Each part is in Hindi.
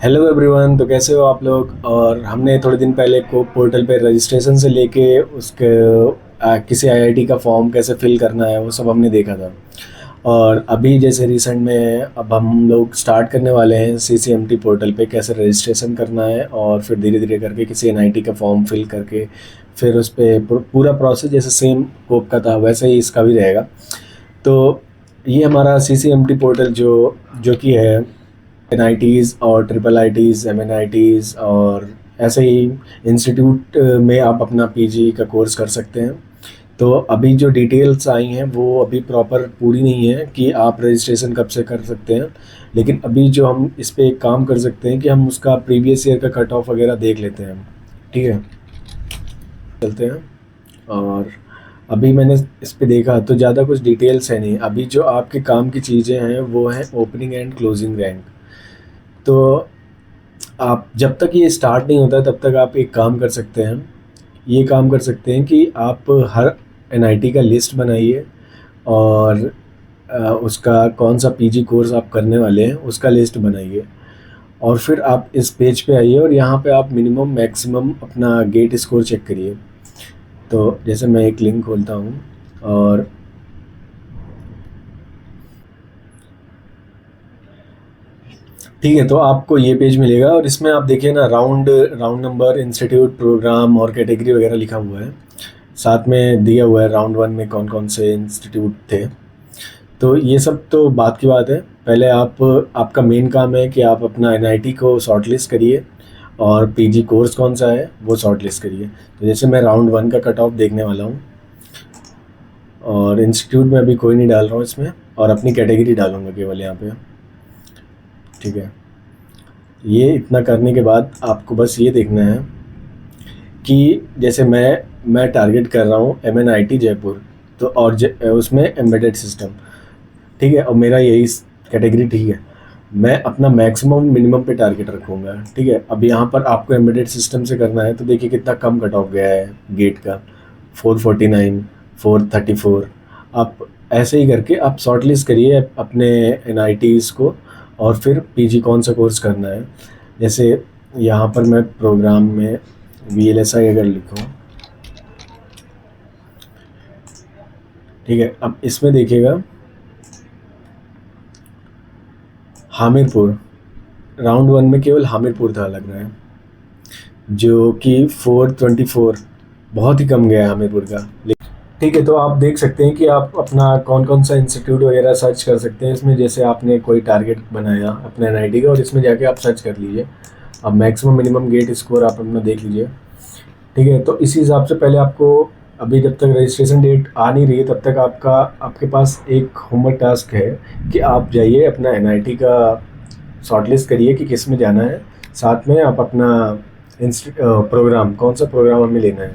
Hello everyone. तो कैसे हो आप लोग। और हमने थोड़े दिन पहले को पोर्टल पे रजिस्ट्रेशन से लेके उसके किसी आईआईटी का फॉर्म कैसे फिल करना है वो सब हमने देखा था। और अभी जैसे रिसेंट में अब हम लोग स्टार्ट करने वाले हैं सीसीएमटी पोर्टल पे कैसे रजिस्ट्रेशन करना है, और फिर धीरे धीरे करके किसी एनआईटी का फॉर्म फिल करके फिर उस पर पूरा प्रोसेस जैसे सेम कोप का था वैसे ही इसका भी रहेगा। तो ये हमारा सीसीएमटी पोर्टल जो जो कि है एनआईटीज़ और ट्रिपल आईटीज़, एमएनआईटीज़ और ऐसे ही इंस्टीट्यूट में आप अपना पीजी का कोर्स कर सकते हैं। तो अभी जो डिटेल्स आई हैं वो अभी प्रॉपर पूरी नहीं है कि आप रजिस्ट्रेशन कब से कर सकते हैं, लेकिन अभी जो हम इस पे एक काम कर सकते हैं कि हम उसका प्रीवियस ईयर का कट ऑफ वगैरह देख लेते हैं। ठीक है, चलते हैं। और अभी मैंने इस पे देखा तो ज़्यादा कुछ डिटेल्स है नहीं। अभी जो आपके काम की चीज़ें हैं वो हैं ओपनिंग एंड क्लोजिंग रैंक। तो आप जब तक ये स्टार्ट नहीं होता तब तक आप एक काम कर सकते हैं, ये काम कर सकते हैं कि आप हर एनआईटी का लिस्ट बनाइए और उसका कौन सा पीजी कोर्स आप करने वाले हैं उसका लिस्ट बनाइए। और फिर आप इस पेज पे आइए और यहाँ पे आप मिनिमम मैक्सिमम अपना गेट स्कोर चेक करिए। तो जैसे मैं एक लिंक खोलता हूँ और ठीक है, तो आपको ये पेज मिलेगा और इसमें आप देखिए ना, round round number, institute, programme और कैटेगरी वगैरह लिखा हुआ है। साथ में दिया हुआ है राउंड वन में कौन कौन से इंस्टीट्यूट थे। तो ये सब तो बात की बात है। पहले आपका मेन काम है कि आप अपना एनआईटी को शॉर्टलिस्ट करिए और पीजी कोर्स कौन सा है वो शॉर्टलिस्ट करिए। तो जैसे मैं राउंड वन का कट ऑफ देखने वाला हूँ और इंस्टीट्यूट में अभी कोई नहीं डाल रहा हूँ इसमें, और अपनी कैटेगरी डालूँगा केवल यहाँ पे। ठीक है, ये इतना करने के बाद आपको बस ये देखना है कि जैसे मैं टारगेट कर रहा हूँ एमएनआईटी जयपुर, तो और उसमें एम्बेडेड सिस्टम। ठीक है, और मेरा यही कैटेगरी। ठीक है, मैं अपना मैक्सिमम मिनिमम पे टारगेट रखूँगा। ठीक है, अब यहाँ पर आपको एम्बेडेड सिस्टम से करना है तो देखिए कितना कम कट ऑफ गया है गेट का, 449, 434। आप ऐसे ही करके आप शॉर्ट लिस्ट करिए अपने एनआईटीज़ को और फिर पीजी कौन सा कोर्स करना है। जैसे यहाँ पर मैं प्रोग्राम में वीएलएसआई अगर लिखूँ, ठीक है, अब इसमें देखिएगा हामिरपुर, राउंड वन में केवल हामिरपुर था लग रहा है, जो कि 424, बहुत ही कम गया है हामिरपुर का। ठीक है, तो आप देख सकते हैं कि आप अपना कौन कौन सा इंस्टीट्यूट वगैरह सर्च कर सकते हैं इसमें। जैसे आपने कोई टारगेट बनाया अपने एनआईटी का और इसमें जाके आप सर्च कर लीजिए। अब मैक्सिमम मिनिमम गेट स्कोर आप अपना देख लीजिए। ठीक है, तो इसी हिसाब से पहले आपको, अभी जब तक रजिस्ट्रेशन डेट आ नहीं रही है तब तक आपके पास एक होमवर्क टास्क है कि आप जाइए अपना एनआईटी का शॉर्टलिस्ट करिए कि किस में जाना है। साथ में आप अपना प्रोग्राम, कौन सा प्रोग्राम हमें लेना है,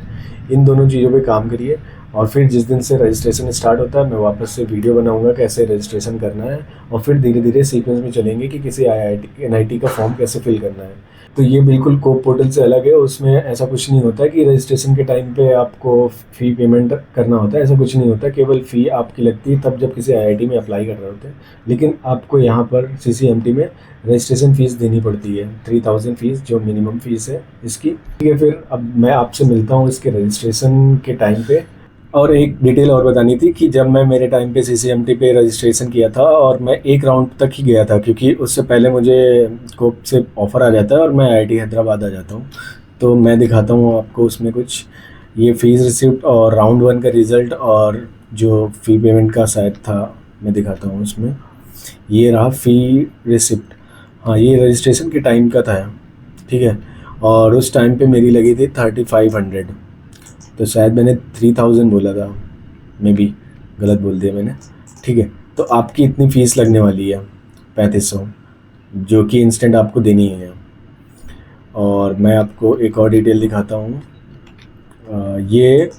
इन दोनों चीज़ों पे काम करिए। और फिर जिस दिन से रजिस्ट्रेशन स्टार्ट होता है मैं वापस से वीडियो बनाऊंगा कैसे रजिस्ट्रेशन करना है, और फिर धीरे धीरे सीक्वेंस में चलेंगे कि किसी आईआईटी एनआईटी का फॉर्म कैसे फिल करना है। तो ये बिल्कुल कोप पोर्टल से अलग है, उसमें ऐसा कुछ नहीं होता कि रजिस्ट्रेशन के टाइम पे आपको फ़ी पेमेंट करना होता है। ऐसा कुछ नहीं होता, केवल फ़ी आपकी लगती है तब जब किसी आईआईटी में अप्लाई कर रहे होते हैं। लेकिन आपको यहाँ पर सीसीएमटी में रजिस्ट्रेशन फ़ीस देनी पड़ती है, 3000 फीस जो मिनिमम फ़ीस है इसकी। ठीक है, फिर अब मैं आपसे मिलता हूँ इसके रजिस्ट्रेशन के टाइम पे। और एक डिटेल और बतानी थी कि जब मैं मेरे टाइम पे सीसीएमटी पे रजिस्ट्रेशन किया था और मैं एक राउंड तक ही गया था, क्योंकि उससे पहले मुझे कोप से ऑफ़र आ जाता है और मैं आईआईटी हैदराबाद आ जाता हूँ। तो मैं दिखाता हूँ आपको उसमें कुछ, ये फ़ीस रिसिप्ट और राउंड वन का रिज़ल्ट और जो फ़ी पेमेंट का शायद था, मैं दिखाता हूँ उसमें। ये रहा फ़ी रिसिप्ट। हाँ, ये रजिस्ट्रेशन के टाइम का था। ठीक है, और उस टाइम पे मेरी लगी थी 3500। तो शायद मैंने 3000 बोला था, मे बी गलत बोल दिया मैंने। ठीक है, तो आपकी इतनी फ़ीस लगने वाली है 3500, जो कि इंस्टेंट आपको देनी है। और मैं आपको एक और डिटेल दिखाता हूँ। ये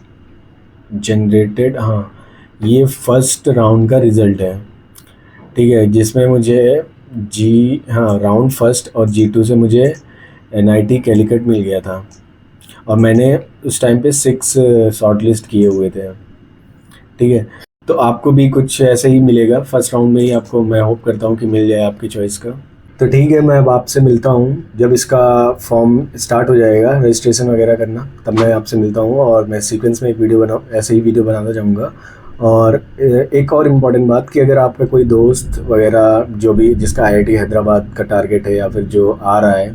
जनरेटेड, हाँ, ये फर्स्ट राउंड का रिज़ल्ट है। ठीक है, जिसमें मुझे हाँ, राउंड फर्स्ट और G2 से मुझे एनआईटी कैलिकट मिल गया था, और मैंने उस टाइम पे 6 शॉर्ट लिस्ट किए हुए थे। ठीक है, तो आपको भी कुछ ऐसे ही मिलेगा फर्स्ट राउंड में ही, आपको मैं होप करता हूँ कि मिल जाए आपकी चॉइस का। तो ठीक है, मैं अब आपसे मिलता हूँ जब इसका फॉर्म स्टार्ट हो जाएगा रजिस्ट्रेशन वगैरह करना, तब मैं आपसे मिलता हूँ और मैं सीक्वेंस में एक वीडियो बनाऊँ, ऐसे ही वीडियो बनाना चाहूँगा। और एक और इम्पॉर्टेंट बात कि अगर आपका कोई दोस्त वगैरह जो भी जिसका आईआईटी हैदराबाद का टारगेट है या फिर जो आ रहा है,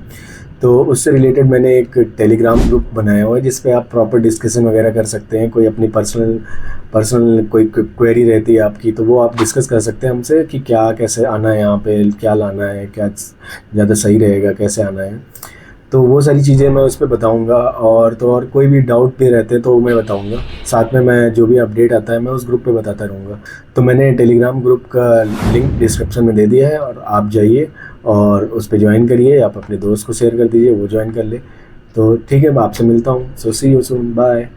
तो उससे रिलेटेड मैंने एक टेलीग्राम ग्रुप बनाया हुआ है जिस पे आप प्रॉपर डिस्कशन वगैरह कर सकते हैं। कोई अपनी पर्सनल कोई क्वेरी रहती है आपकी, तो वो आप डिस्कस कर सकते हैं हमसे कि क्या कैसे आना है, यहाँ पे क्या लाना है, क्या ज़्यादा सही रहेगा, कैसे आना है। तो वो सारी चीज़ें मैं उस पे बताऊँगा, और तो और कोई भी डाउट भी रहते हैं तो मैं बताऊँगा। साथ में मैं जो भी अपडेट आता है मैं उस ग्रुप पे बताता रहूँगा। तो मैंने टेलीग्राम ग्रुप का लिंक डिस्क्रिप्शन में दे दिया है, और आप जाइए और उस पे ज्वाइन करिए। आप अपने दोस्त को शेयर कर दीजिए, वो ज्वाइन कर ले। तो ठीक है, मैं आपसे मिलता हूँ। सो सी यू सून, बाय।